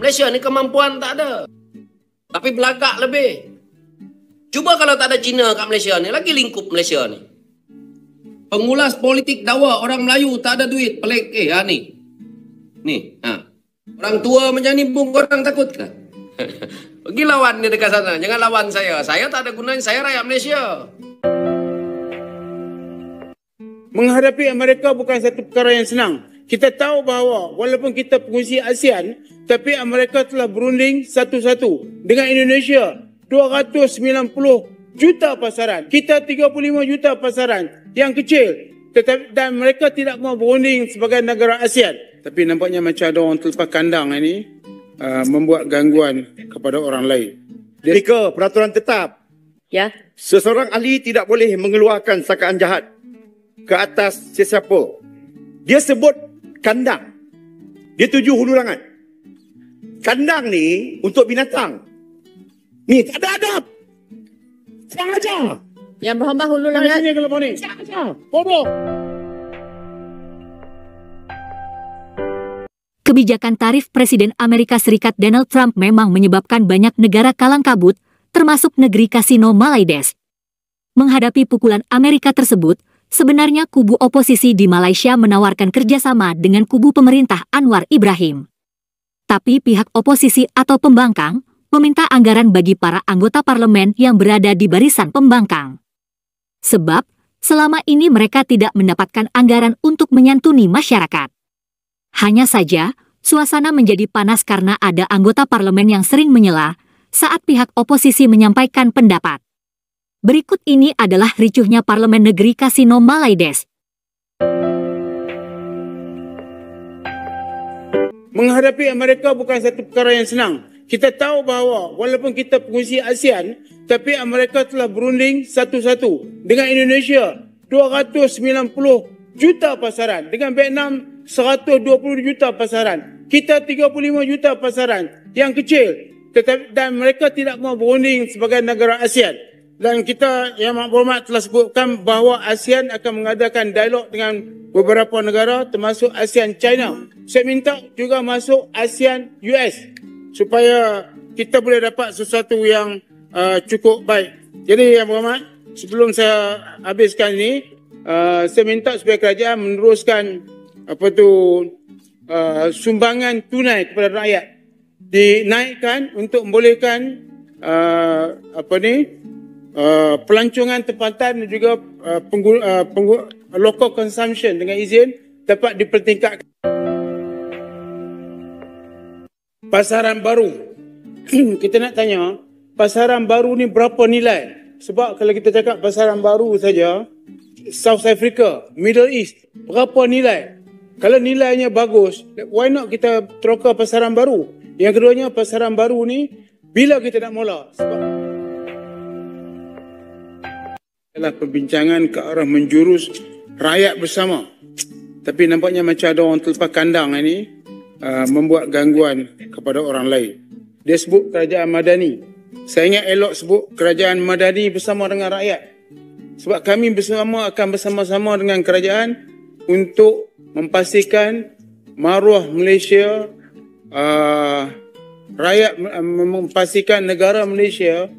Malaysia ni kemampuan tak ada. Tapi belagak lebih. Cuba kalau tak ada Cina kat Malaysia ni, lagi lingkup Malaysia ni. Pengulas politik dakwah orang Melayu tak ada duit. Pelik. Ni. Orang tua macam ni pun korang takut ke? Pergi lawan dia dekat sana. Jangan lawan saya. Saya tak ada gunanya. Saya rakyat Malaysia. Menghadapi Amerika bukan satu perkara yang senang. Kita tahu bahawa walaupun kita pengurusi ASEAN, tapi Amerika telah berunding satu-satu. Dengan Indonesia, 290 juta pasaran. Kita 35 juta pasaran. Yang kecil. Dan mereka tidak mau berunding sebagai negara ASEAN. Tapi nampaknya macam ada orang terlepas kandang ini membuat gangguan kepada orang lain. Speaker, peraturan tetap. Ya. Seseorang ahli tidak boleh mengeluarkan sakaan jahat ke atas sesiapa. Dia sebut kandang. Dia tuju hulu langat. Kandang ni untuk binatang. Ni tak ada adab. Sang aja. Yang berhamba hulu langat. Sini kalau ni. Sang aja. Bodoh. Kebijakan tarif Presiden Amerika Serikat Donald Trump memang menyebabkan banyak negara kalang kabut, termasuk negeri kasino Maldives. Menghadapi pukulan Amerika tersebut, sebenarnya kubu oposisi di Malaysia menawarkan kerjasama dengan kubu pemerintah Anwar Ibrahim. Tapi pihak oposisi atau pembangkang meminta anggaran bagi para anggota parlemen yang berada di barisan pembangkang. Sebab, selama ini mereka tidak mendapatkan anggaran untuk menyantuni masyarakat. Hanya saja, suasana menjadi panas karena ada anggota parlemen yang sering menyela saat pihak oposisi menyampaikan pendapat. Berikut ini adalah ricuhnya parlemen negeri kasino Maldives. Menghadapi Amerika bukan satu perkara yang senang. Kita tahu bahawa walaupun kita pengurusi ASEAN, tapi Amerika telah berunding satu-satu. Dengan Indonesia, 290 juta pasaran. Dengan Vietnam, 120 juta pasaran. Kita 35 juta pasaran. Yang kecil. Dan mereka tidak mau berunding sebagai negara ASEAN. Dan kita yang berhormat telah sebutkan bahawa ASEAN akan mengadakan dialog dengan beberapa negara termasuk ASEAN China. Saya minta juga masuk ASEAN US supaya kita boleh dapat sesuatu yang cukup baik. Jadi yang berhormat, sebelum saya habiskan ini, saya minta supaya kerajaan meneruskan sumbangan tunai kepada rakyat dinaikkan untuk membolehkan pelancongan tempatan dan juga local consumption dengan izin dapat dipertingkatkan. Pasaran baru. Kita nak tanya, pasaran baru ni berapa nilai? Sebab kalau kita cakap pasaran baru saja, South Africa, Middle East, berapa nilai? Kalau nilainya bagus, why not kita troka pasaran baru? Yang keduanya, pasaran baru ni, bila kita nak mula? Sebab adalah perbincangan ke arah menjurus rakyat bersama. Tapi nampaknya macam ada orang terlepas kandang ini membuat gangguan kepada orang lain. Dia sebut kerajaan Madani. Saya ingat elok sebut kerajaan Madani bersama dengan rakyat. Sebab kami akan bersama-sama dengan kerajaan untuk memastikan maruah Malaysia, memastikan negara Malaysia,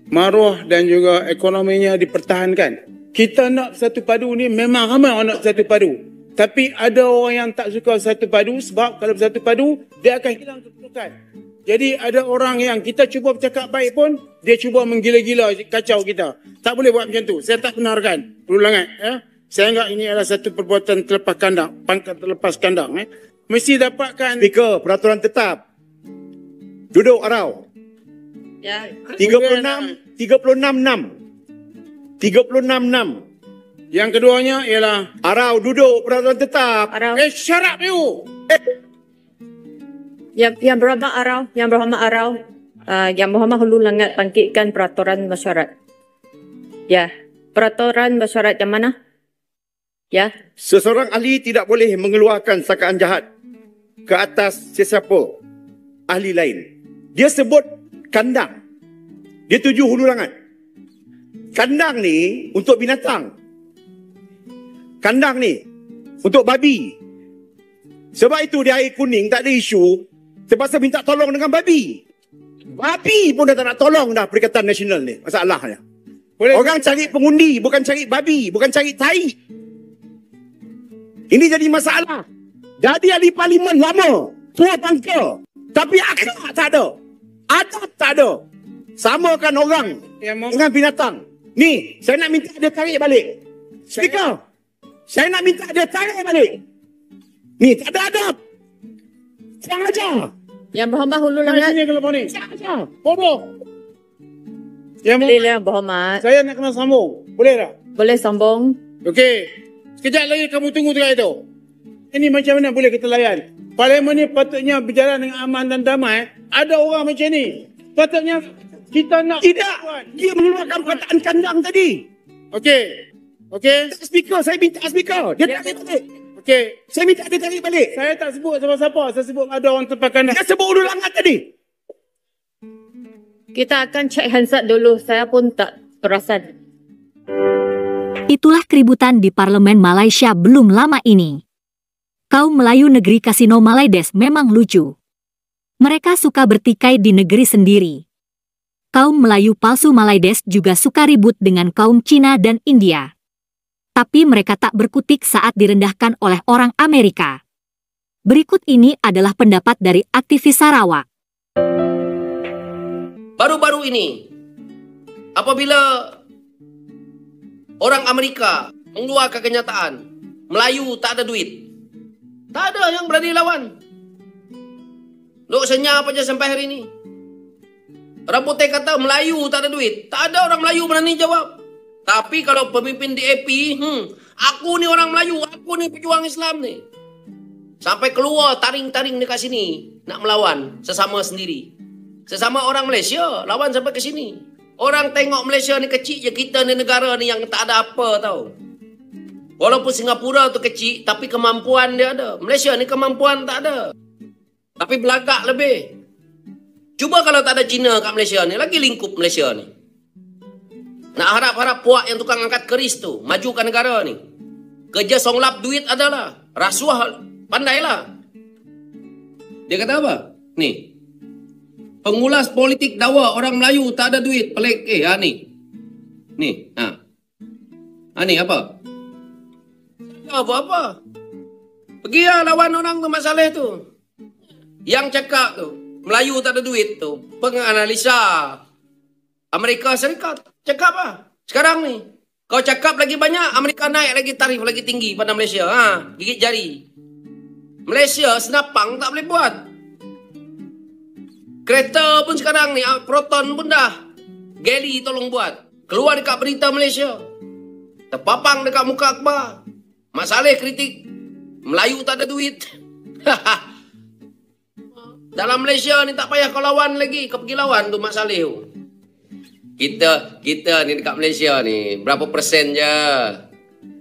maruah dan juga ekonominya dipertahankan. Kita nak Bersatu Padu ni memang ramai orang nak Bersatu Padu. Tapi ada orang yang tak suka Bersatu Padu sebab kalau Bersatu Padu, dia akan hilang kedudukan. Jadi ada orang yang kita cuba bercakap baik pun, dia cuba menggila-gila kacau kita. Tak boleh buat macam tu. Saya tak benarkan. Ulangan. Saya anggap ini adalah satu perbuatan terlepas kandang. Pangkat terlepas kandang. Mesti dapatkan... Speaker, peraturan tetap. Duduk arau. Ya. 36-6. Yang keduanya ialah... Arau, duduk, peraturan tetap. Arau. Shut up you! Yang berhormat arau. Yang berhormat hulu langat bangkitkan peraturan mesyuarat. Ya. Peraturan mesyuarat yang mana? Ya. Seseorang ahli tidak boleh mengeluarkan sakaan jahat ke atas sesiapa ahli lain. Dia sebut kandang. Dia tuju hulu langat. Kandang ni untuk binatang. Kandang ni untuk babi. Sebab itu di air kuning tak ada isu Terpaksa minta tolong dengan babi. Babi pun dah tak nak tolong dah Perikatan Nasional ni. Masalahnya. Orang cari pengundi, bukan cari babi, bukan cari tai. Ini jadi masalah. Jadi ahli parlimen lama, tua pangkal. Tapi akhlak tak ada. Adab tak ada. Samakan orang dengan binatang. Ni, saya nak minta dia tarik balik. Speaker, saya nak minta dia tarik balik. Ni, tak ada adab. Jangan ajar. Yang Berhormat Hulu Langat. Sini kalau ni. Jangan ajar. Bodoh. Yang Boleh lah, Berhormat. saya nak kena sambung. Boleh tak? Boleh sambung. Okey. Sekejap lagi kamu tunggu dekat itu. Ini macam mana boleh kita layan? Parlimen ni patutnya berjalan dengan aman dan damai. Ada orang macam ni. Patutnya kita nak... Tidak. Dia mengeluarkan perkataan kandang tadi. Okey. Okey. Speaker, saya minta speaker. Dia tarik balik. Okey. Saya minta dia tarik balik. Saya tak sebut siapa-siapa. Saya sebut ada orang tepakan. Dia sebut Hulu Langat tadi. Kita akan cek Hansard dulu. Saya pun tak perasan. Itulah keributan di Parlemen Malaysia belum lama ini. Kaum Melayu negeri Kasino Malaides memang lucu. Mereka suka bertikai di negeri sendiri. Kaum Melayu palsu Malaides juga suka ribut dengan kaum Cina dan India. Tapi mereka tak berkutik saat direndahkan oleh orang Amerika. Berikut ini adalah pendapat dari aktivis Sarawak. Baru-baru ini, apabila orang Amerika mengeluarkan kenyataan, Melayu tak ada duit. Tak ada yang berani lawan. Duk senyap aja sampai hari ini. Orang putih kata Melayu tak ada duit. Tak ada orang Melayu berani jawab. Tapi kalau pemimpin DAP, aku ni orang Melayu, aku ni pejuang Islam ni. Sampai keluar taring-taring dekat sini nak melawan sesama sendiri. Sesama orang Malaysia lawan sampai ke sini. Orang tengok Malaysia ni kecil je, kita ni negara ni yang tak ada apa tau. Walaupun Singapura tu kecil, tapi kemampuan dia ada. Malaysia ni kemampuan tak ada. Tapi belagak lebih. Cuba kalau tak ada Cina kat Malaysia ni, lagi lingkup Malaysia ni. Nak harap-harap puak yang tukang angkat keris tu, majukan negara ni. Kerja songlap duit adalah. Rasuah pandailah. Dia kata apa? Ni. Pengulas politik dakwa orang Melayu tak ada duit. Pelik. Ni. Ni. Ni apa? Apa-apa. Pergi lah lawan orang tu masalah tu. Yang cakap tu, Melayu tak ada duit tu, penganalisa Amerika Serikat. Cakap apa? Sekarang ni, kau cakap lagi banyak, Amerika naik lagi tarif lagi tinggi pada Malaysia. Gigit jari. Malaysia senapang tak boleh buat. Kereta pun sekarang ni, Proton pun dah. Geli tolong buat. Keluar dekat berita Malaysia. Terpapang dekat muka akhbar. Mak Saleh kritik Melayu tak ada duit. Dalam Malaysia ni tak payah kau lawan lagi. Kau pergi lawan tu Mak Saleh tu. Kita ni dekat Malaysia ni berapa persen je?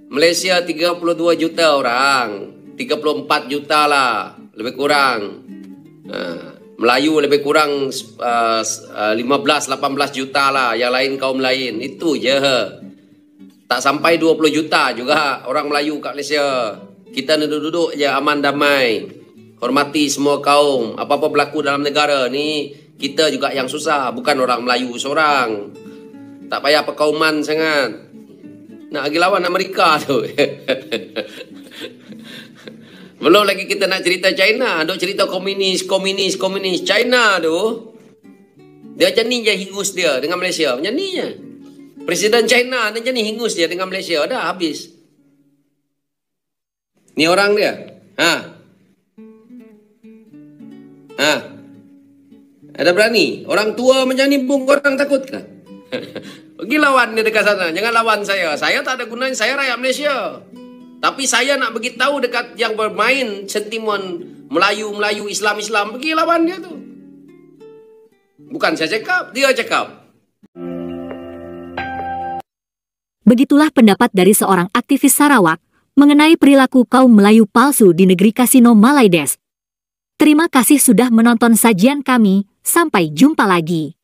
Malaysia 32 juta orang. 34 juta lah. Lebih kurang. Melayu lebih kurang 15-18 juta lah. Yang lain kaum lain. Itu je. Tak sampai 20 juta juga orang Melayu kat Malaysia. Kita duduk-duduk je aman damai. Hormati semua kaum. Apa-apa berlaku dalam negara ni, kita juga yang susah. Bukan orang Melayu seorang. Tak payah perkauman sangat. Nak pergi lawan Amerika tu. Belum lagi kita nak cerita China. Duk cerita komunis. China tu, dia macam ni je hingus dia dengan Malaysia. Macam ni je. Presiden China ni jadi hingus dia dengan Malaysia. Dah habis. Ni orang dia. Ada berani. Orang tua macam ni pun korang takut ke? Pergi lawan dia dekat sana. Jangan lawan saya. Saya tak ada gunanya. Saya rakyat Malaysia. Tapi saya nak beritahu dekat yang bermain sentimen Melayu, Islam. Pergi lawan dia tu. Bukan saya cakap. Dia cakap. Begitulah pendapat dari seorang aktivis Sarawak mengenai perilaku kaum Melayu palsu di negeri Kasino Malaides. Terima kasih sudah menonton sajian kami, sampai jumpa lagi.